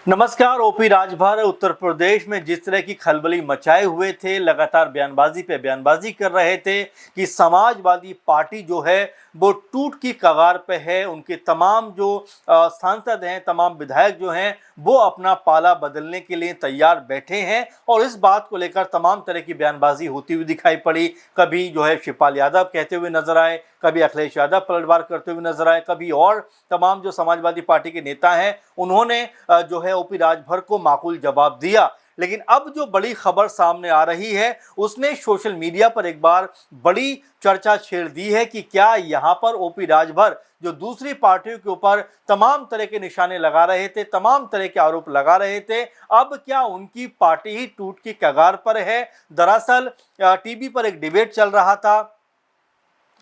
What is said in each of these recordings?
नमस्कार। ओपी राजभर उत्तर प्रदेश में जिस तरह की खलबली मचाए हुए थे, लगातार बयानबाजी पे बयानबाजी कर रहे थे कि समाजवादी पार्टी जो है वो टूट की कगार पे है। उनके तमाम जो सांसद हैं, तमाम विधायक जो हैं वो अपना पाला बदलने के लिए तैयार बैठे हैं और इस बात को लेकर तमाम तरह की बयानबाजी होती हुई दिखाई पड़ी। कभी जो है शिवपाल यादव कहते हुए नजर आए, कभी अखिलेश यादव पलटवार करते हुए नजर आए, कभी और तमाम जो समाजवादी पार्टी के नेता हैं उन्होंने जो है ओपी राजभर को माकूल जवाब दिया। लेकिन अब जो बड़ी खबर सामने आ रही है उसने सोशल मीडिया पर एक बार बड़ी चर्चा छेड़ दी है कि क्या यहां पर ओपी राजभर जो दूसरी पार्टियों के ऊपर तमाम तरह के निशाने लगा रहे थे, तमाम तरह के आरोप लगा रहे थे, अब क्या उनकी पार्टी ही टूट की कगार पर है। दरअसल टीवी पर एक डिबेट चल रहा था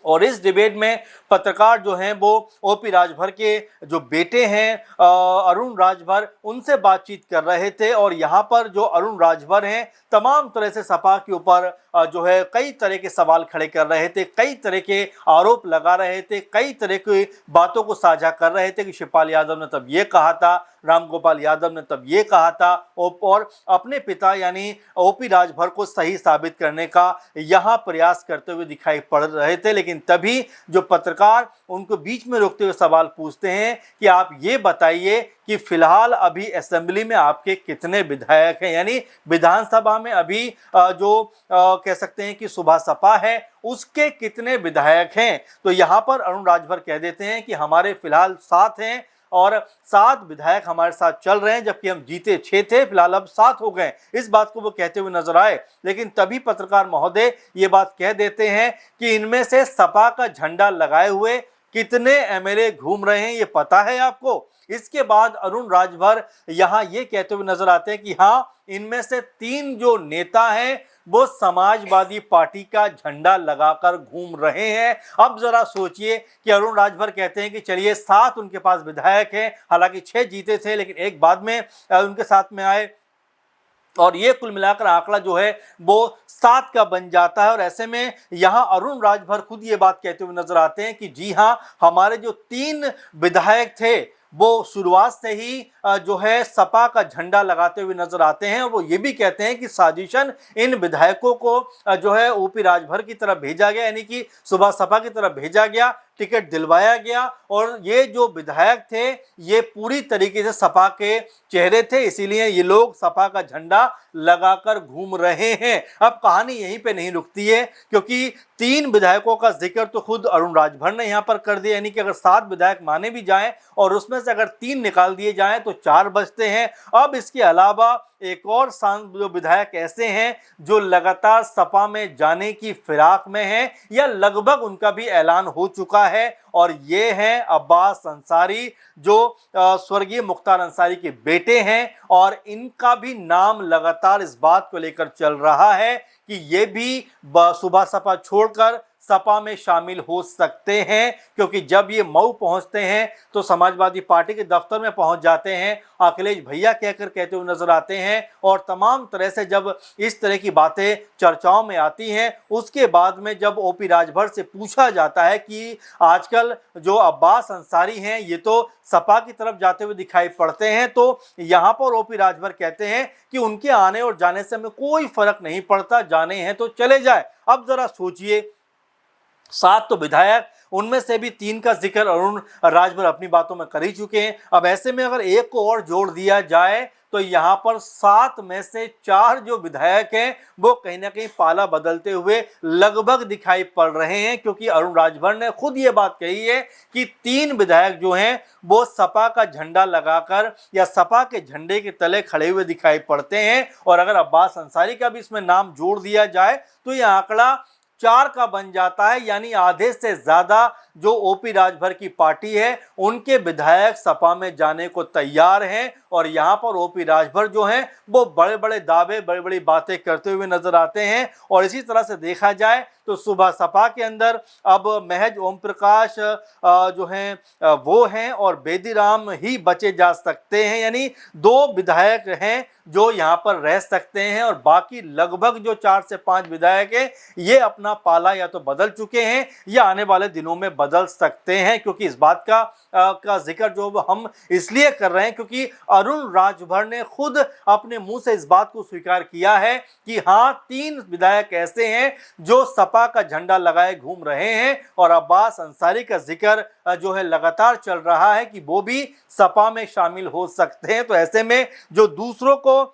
और इस डिबेट में पत्रकार जो हैं वो ओपी राजभर के जो बेटे हैं अरुण राजभर, उनसे बातचीत कर रहे थे और यहाँ पर जो अरुण राजभर हैं तमाम तरह से सपा के ऊपर जो है कई तरह के सवाल खड़े कर रहे थे, कई तरह के आरोप लगा रहे थे, कई तरह की बातों को साझा कर रहे थे कि शिवपाल यादव ने तब ये कहा था, रामगोपाल यादव ने तब ये कहा था और अपने पिता यानी ओपी राजभर को सही साबित करने का यहाँ प्रयास करते हुए दिखाई पड़ रहे थे। लेकिन तभी जो पत्रकार उनको बीच में रोकते हुए सवाल पूछते हैं कि आप ये बताइए कि फिलहाल अभी असेंबली में आपके कितने विधायक हैं, यानी विधानसभा में अभी जो कह सकते हैं कि सुबह सपा है उसके कितने विधायक हैं। तो यहाँ पर अरुण राजभर कह देते हैं कि हमारे फिलहाल 7 हैं और 7 विधायक हमारे साथ चल रहे हैं, जबकि हम जीते 6 थे, फिलहाल अब 7 हो गए। इस बात को वो कहते हुए नजर आए। लेकिन तभी पत्रकार महोदय ये बात कह देते हैं कि इनमें से सपा का झंडा लगाए हुए कितने एमएलए घूम रहे हैं ये पता है आपको। इसके बाद अरुण राजभर यहां ये कहते हुए नजर आते हैं कि हाँ, इनमें से 3 जो नेता हैं वो समाजवादी पार्टी का झंडा लगाकर घूम रहे हैं। अब जरा सोचिए कि अरुण राजभर कहते हैं कि चलिए 7 उनके पास विधायक हैं, हालांकि 6 जीते थे लेकिन एक बाद में उनके साथ में आए और ये कुल मिलाकर आंकड़ा जो है वो 7 का बन जाता है। और ऐसे में यहां अरुण राजभर खुद ये बात कहते हुए नजर आते हैं कि जी हां, हमारे जो 3 विधायक थे वो शुरुआत से ही जो है सपा का झंडा लगाते हुए नजर आते हैं। वो ये भी कहते हैं कि साजिशन इन विधायकों को जो है ओपी राजभर की तरफ भेजा गया, यानी कि सुबह सपा की तरफ भेजा गया, टिकट दिलवाया गया और ये जो विधायक थे ये पूरी तरीके से सपा के चेहरे थे, इसीलिए ये लोग सपा का झंडा लगाकर घूम रहे हैं। अब कहानी यहीं पे नहीं रुकती है, क्योंकि 3 विधायकों का जिक्र तो खुद अरुण राजभर ने यहां पर कर दिया, यानी कि अगर 7 विधायक माने भी जाएं और उसमें से अगर 3 निकाल दिए जाएं तो 4 बचते हैं। अब इसके अलावा एक और जो विधायक ऐसे हैं जो लगातार सपा में जाने की फिराक में हैं या लगभग उनका भी ऐलान हो चुका है और ये हैं अब्बास अंसारी, जो स्वर्गीय मुख्तार अंसारी के बेटे हैं और इनका भी नाम लगातार इस बात को लेकर चल रहा है कि ये भी सुबह सपा छोड़कर सपा में शामिल हो सकते हैं, क्योंकि जब ये मऊ पहुंचते हैं तो समाजवादी पार्टी के दफ्तर में पहुंच जाते हैं, अखिलेश भैया कहकर कहते हुए नजर आते हैं और तमाम तरह से जब इस तरह की बातें चर्चाओं में आती हैं, उसके बाद में जब ओपी राजभर से पूछा जाता है कि आजकल जो अब्बास अंसारी हैं ये तो सपा की तरफ जाते हुए दिखाई पड़ते हैं, तो यहाँ पर ओपी राजभर कहते हैं कि उनके आने और जाने से हमें कोई फर्क नहीं पड़ता, जाने हैं तो चले जाए। अब जरा सोचिए, 7 तो विधायक, उनमें से भी 3 का जिक्र अरुण राजभर अपनी बातों में कर ही चुके हैं। अब ऐसे में अगर एक को और जोड़ दिया जाए तो यहाँ पर 7 में से 4 जो विधायक हैं वो कहीं ना कहीं पाला बदलते हुए लगभग दिखाई पड़ रहे हैं, क्योंकि अरुण राजभर ने खुद ये बात कही है कि 3 विधायक जो हैं वो सपा का झंडा लगाकर या सपा के झंडे के तले खड़े हुए दिखाई पड़ते हैं। और अगर अब्बास अंसारी का भी इसमें नाम जोड़ दिया जाए तो यह आंकड़ा 4 का बन जाता है, यानी आधे से ज्यादा जो ओपी राजभर की पार्टी है उनके विधायक सपा में जाने को तैयार हैं। और यहाँ पर ओपी राजभर जो हैं वो बड़े बड़े दावे, बड़ी बड़ी बातें करते हुए नजर आते हैं। और इसी तरह से देखा जाए तो सुबह सपा के अंदर अब महज ओम प्रकाश जो हैं वो हैं और बेदीराम ही बचे जा सकते हैं, यानी 2 विधायक हैं जो यहाँ पर रह सकते हैं और बाकी लगभग जो 4 से 5 विधायक हैं ये अपना पाला या तो बदल चुके हैं या आने वाले दिनों में बदल सकते हैं, क्योंकि इस बात का जिक्र जो हम इसलिए कर रहे हैं क्योंकि अरुण राजभर ने खुद अपने मुंह से इस बात को स्वीकार किया है कि हाँ, 3 विधायक ऐसे हैं जो सपा का झंडा लगाए घूम रहे हैं और अब्बास अंसारी का जिक्र जो है लगातार चल रहा है कि वो भी सपा में शामिल हो सकते हैं। तो ऐसे में जो दूसरों को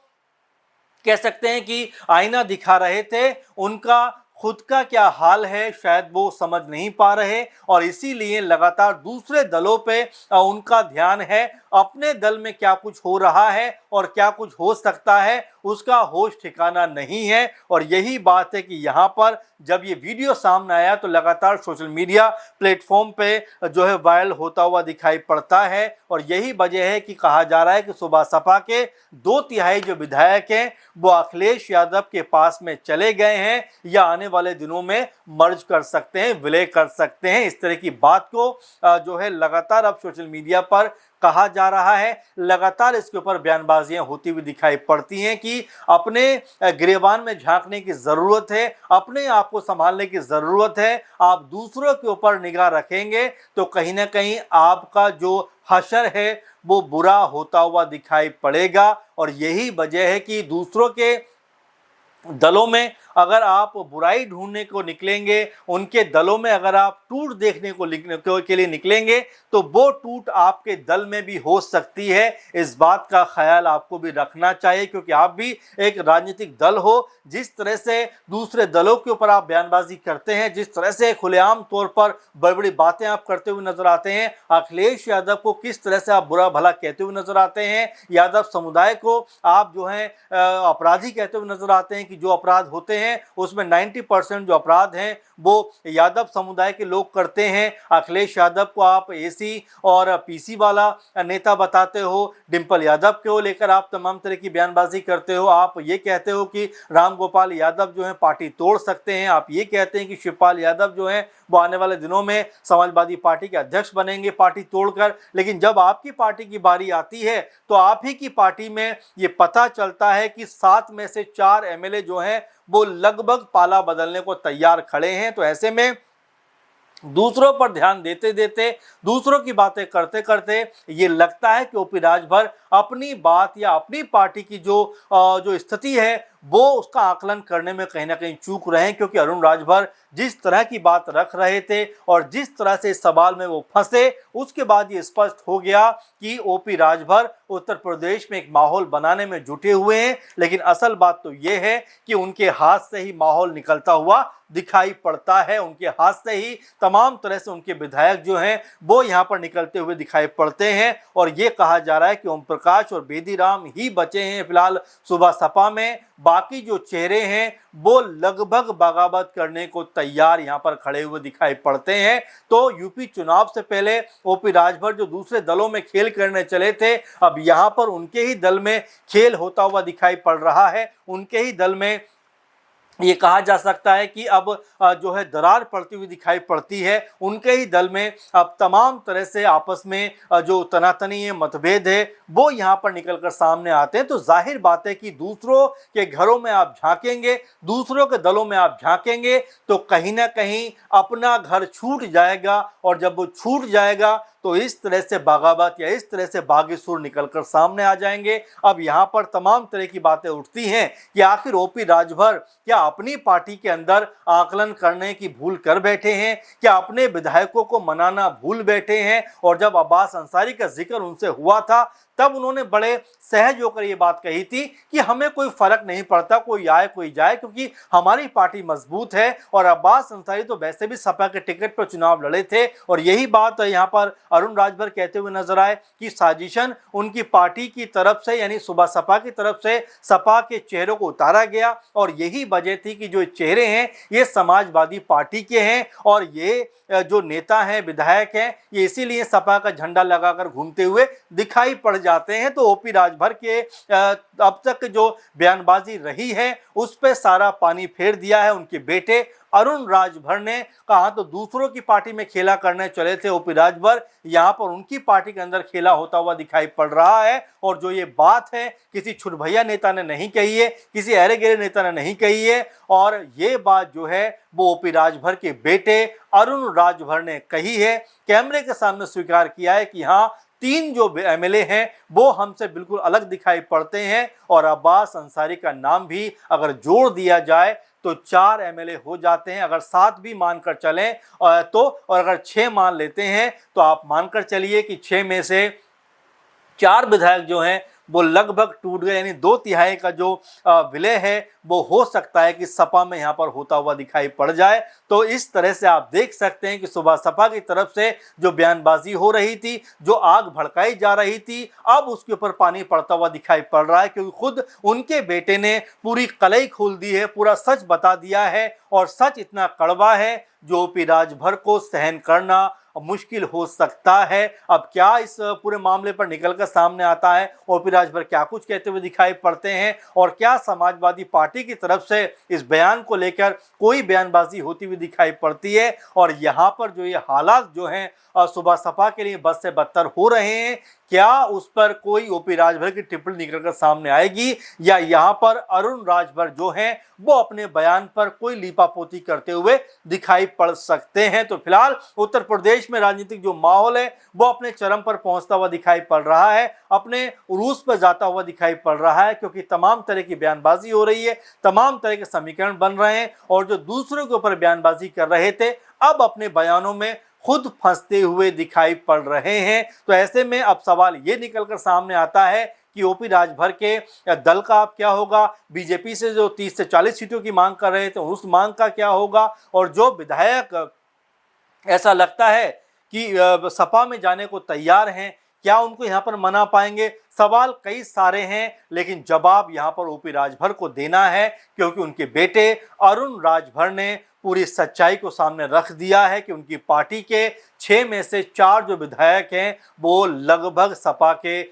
कह सकते हैं कि आईना दिखा रहे थे, उनका खुद का क्या हाल है शायद वो समझ नहीं पा रहे और इसीलिए लगातार दूसरे दलों पे उनका ध्यान है। अपने दल में क्या कुछ हो रहा है और क्या कुछ हो सकता है उसका होश ठिकाना नहीं है। और यही बात है कि यहाँ पर जब ये वीडियो सामने आया तो लगातार सोशल मीडिया प्लेटफॉर्म पे जो है वायरल होता हुआ दिखाई पड़ता है और यही वजह है कि कहा जा रहा है कि सुबह सपा के 2/3 जो विधायक हैं वो अखिलेश यादव के पास में चले गए हैं या आने वाले दिनों में मर्ज कर सकते हैं, विलय कर सकते हैं। इस तरह की बात को जो है लगातार अब सोशल मीडिया पर कहा जा रहा है। लगातार इसके ऊपर बयानबाजियां होती हुई दिखाई पड़ती हैं कि अपने गिरेबान में झांकने की जरूरत है, अपने आप को संभालने की जरूरत है। आप दूसरों के ऊपर निगाह रखेंगे तो कहीं ना कहीं आपका जो हशर है वो बुरा होता हुआ दिखाई पड़ेगा। और यही वजह है कि दूसरों के दलों में अगर आप बुराई ढूंढने को निकलेंगे, उनके दलों में अगर आप टूट देखने के लिए निकलेंगे तो वो टूट आपके दल में भी हो सकती है। इस बात का ख्याल आपको भी रखना चाहिए क्योंकि आप भी एक राजनीतिक दल हो। जिस तरह से दूसरे दलों के ऊपर आप बयानबाजी करते हैं, जिस तरह से खुलेआम तौर पर बड़ी बड़ी बातें आप करते हुए नजर आते हैं, अखिलेश यादव को किस तरह से आप बुरा भला कहते हुए नजर आते हैं, यादव समुदाय को आप जो है अपराधी कहते हुए नजर आते हैं कि जो अपराध होते हैं उसमें 90% जो अपराध हैं वो यादव समुदाय के लोग करते हैं। अखिलेश यादव को आप एसी और पीसी वाला नेता बताते हो, डिंपल यादव को लेकर आप तमाम तरह की बयानबाजी करते हो। आप ये कहते हो कि रामगोपाल यादव जो है पार्टी तोड़ सकते हैं, आप ये कहते हैं कि शिवपाल यादव जो है वो आने वाले दिनों में समाजवादी पार्टी के अध्यक्ष बनेंगे पार्टी तोड़कर। लेकिन जब आपकी पार्टी की बारी आती है तो आप ही की पार्टी में ये पता चलता है कि 7 में से 4 एमएलए जो हैं वो लगभग पाला बदलने को तैयार खड़े हैं। तो ऐसे में दूसरों पर ध्यान देते देते, दूसरों की बातें करते करते ये लगता है कि ओपी राजभर अपनी बात या अपनी पार्टी की जो स्थिति है वो उसका आकलन करने में कहीं ना कहीं चूक रहे हैं। क्योंकि अरुण राजभर जिस तरह की बात रख रहे थे और जिस तरह से इस सवाल में वो फंसे, उसके बाद ये स्पष्ट हो गया कि ओपी राजभर उत्तर प्रदेश में एक माहौल बनाने में जुटे हुए हैं। लेकिन असल बात तो ये है कि उनके हाथ से ही माहौल निकलता हुआ दिखाई पड़ता है, उनके हाथ से ही तमाम तरह से उनके विधायक जो हैं वो यहाँ पर निकलते हुए दिखाई पड़ते हैं। और ये कहा जा रहा है कि ओम प्रकाश और बेदीराम ही बचे हैं फिलहाल सुबह सपा में, बाकी जो चेहरे हैं वो लगभग बगावत करने को तैयार यहाँ पर खड़े हुए दिखाई पड़ते हैं। तो यूपी चुनाव से पहले ओपी राजभर जो दूसरे दलों में खेल करने चले थे, अब यहाँ पर उनके ही दल में खेल होता हुआ दिखाई पड़ रहा है। उनके ही दल में ये कहा जा सकता है कि अब जो है दरार पड़ती हुई दिखाई पड़ती है। उनके ही दल में अब तमाम तरह से आपस में जो तनातनी है, मतभेद है, वो यहाँ पर निकलकर सामने आते हैं। तो जाहिर बात है कि दूसरों के घरों में आप झांकेंगे, दूसरों के दलों में आप झांकेंगे तो कहीं ना कहीं अपना घर छूट जाएगा। और जब वो छूट जाएगा तो इस तरह से बगावत या इस तरह से बागी सुर निकलकर सामने आ जाएंगे। अब यहाँ पर तमाम तरह की बातें उठती हैं कि आखिर ओपी राजभर क्या अपनी पार्टी के अंदर आकलन करने की भूल कर बैठे हैं, क्या अपने विधायकों को मनाना भूल बैठे हैं। और जब अब्बास अंसारी का जिक्र उनसे हुआ था तब उन्होंने बड़े सहज होकर ये बात कही थी कि हमें कोई फर्क नहीं पड़ता, कोई आए कोई जाए, क्योंकि हमारी पार्टी मजबूत है। और अब्बास अंसारी तो वैसे भी सपा के टिकट पर चुनाव लड़े थे। और यही बात यहाँ पर अरुण राजभर कहते हुए नजर आए कि साजिशन उनकी पार्टी की तरफ से यानी सुबह सपा की तरफ से सपा के चेहरों को उतारा गया। और यही वजह थी कि जो चेहरे हैं ये समाजवादी पार्टी के हैं और ये जो नेता हैं, विधायक हैं, ये इसीलिए सपा का झंडा लगाकर घूमते हुए दिखाई पड़ जाते हैं तो ओपी राजभर के अब तक जो बयानबाजी रही है उस पे सारा पानी फेर दिया है। उनके बेटे अरुण राजभर ने कहा तो दूसरों की पार्टी में खेला करने चले थे ओपी राजभर, यहां पर उनकी पार्टी के अंदर खेला होता हुआ दिखाई पड़ रहा है। और जो ये बात है किसी छुटभैया नेता ने नहीं कही है, किसी अरे गहरे नेता ने नहीं कही है, और ये बात जो है वो ओपी राजभर के बेटे अरुण राजभर ने कही है। कैमरे के सामने स्वीकार किया है कि हाँ, 3 जो एमएलए हैं वो हमसे बिल्कुल अलग दिखाई पड़ते हैं, और अब्बास अंसारी का नाम भी अगर जोड़ दिया जाए तो 4 एमएलए हो जाते हैं। अगर 7 भी मानकर चलें तो, और अगर 6 मान लेते हैं तो आप मानकर चलिए कि 6 में से 4 विधायक जो हैं वो लगभग टूट गए, यानी 2/3 का जो विलय है वो हो सकता है कि सपा में यहाँ पर होता हुआ दिखाई पड़ जाए। तो इस तरह से आप देख सकते हैं कि सुबह सपा की तरफ से जो बयानबाजी हो रही थी, जो आग भड़काई जा रही थी, अब उसके ऊपर पानी पड़ता हुआ दिखाई पड़ रहा है, क्योंकि खुद उनके बेटे ने पूरी कलई खोल दी है, पूरा सच बता दिया है। और सच इतना कड़वा है जो ओपी राजभर को सहन करना मुश्किल हो सकता है। अब क्या इस पूरे मामले पर निकलकर सामने आता है, ओपी राजभर क्या कुछ कहते हुए दिखाई पड़ते हैं, और क्या समाजवादी पार्टी की तरफ से इस बयान को लेकर कोई बयानबाजी होती हुई दिखाई पड़ती है। और यहाँ पर जो ये हालात जो हैं सुबह सपा के लिए बद से बदतर हो रहे हैं, क्या उस पर कोई ओपी राजभर की टिप्पणी निकलकर सामने आएगी, या यहाँ पर अरुण राजभर जो हैं वो अपने बयान पर कोई लीपापोती करते हुए दिखाई पड़ सकते हैं। तो फिलहाल उत्तर प्रदेश में राजनीतिक जो माहौल है वो अपने चरम पर पहुंचता हुआ दिखाई पड़ रहा है, अपने उरूस पर जाता हुआ दिखाई पड़ रहा है, क्योंकि तमाम तरह की बयानबाजी हो रही है, तमाम तरह के समीकरण बन रहे हैं, और जो दूसरों के ऊपर बयानबाजी कर रहे थे अब अपने बयानों में खुद फंसते हुए दिखाई पड़ रहे हैं। तो ऐसे में अब सवाल ये निकलकर सामने आता है कि ओपी राजभर के दल का अब क्या होगा, बीजेपी से जो 30 से 40 सीटों की मांग कर रहे थे उस मांग का क्या होगा, और जो विधायक ऐसा लगता है कि सपा में जाने को तैयार हैं, क्या उनको यहाँ पर मना पाएंगे। सवाल कई सारे हैं, लेकिन जवाब यहाँ पर ओपी राजभर को देना है, क्योंकि उनके बेटे अरुण राजभर ने पूरी सच्चाई को सामने रख दिया है कि उनकी पार्टी के 6 में से 4 जो विधायक हैं वो लगभग सपा के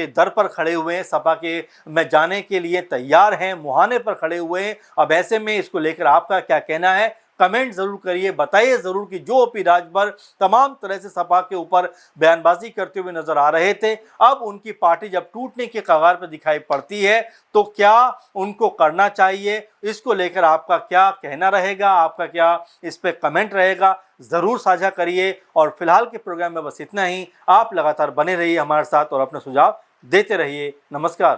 दर पर खड़े हुए हैं, सपा के में जाने के लिए तैयार हैं, मुहाने पर खड़े हुए हैं। अब ऐसे में इसको लेकर आपका क्या कहना है, कमेंट जरूर करिए, बताइए जरूर कि जो ओपी राजभर तमाम तरह से सपा के ऊपर बयानबाजी करते हुए नजर आ रहे थे, अब उनकी पार्टी जब टूटने के कगार पर दिखाई पड़ती है तो क्या उनको करना चाहिए, इसको लेकर आपका क्या कहना रहेगा, आपका क्या इस पे कमेंट रहेगा, जरूर साझा करिए। और फिलहाल के प्रोग्राम में बस इतना ही। आप लगातार बने रहिए हमारे साथ और अपने सुझाव देते रहिए। नमस्कार।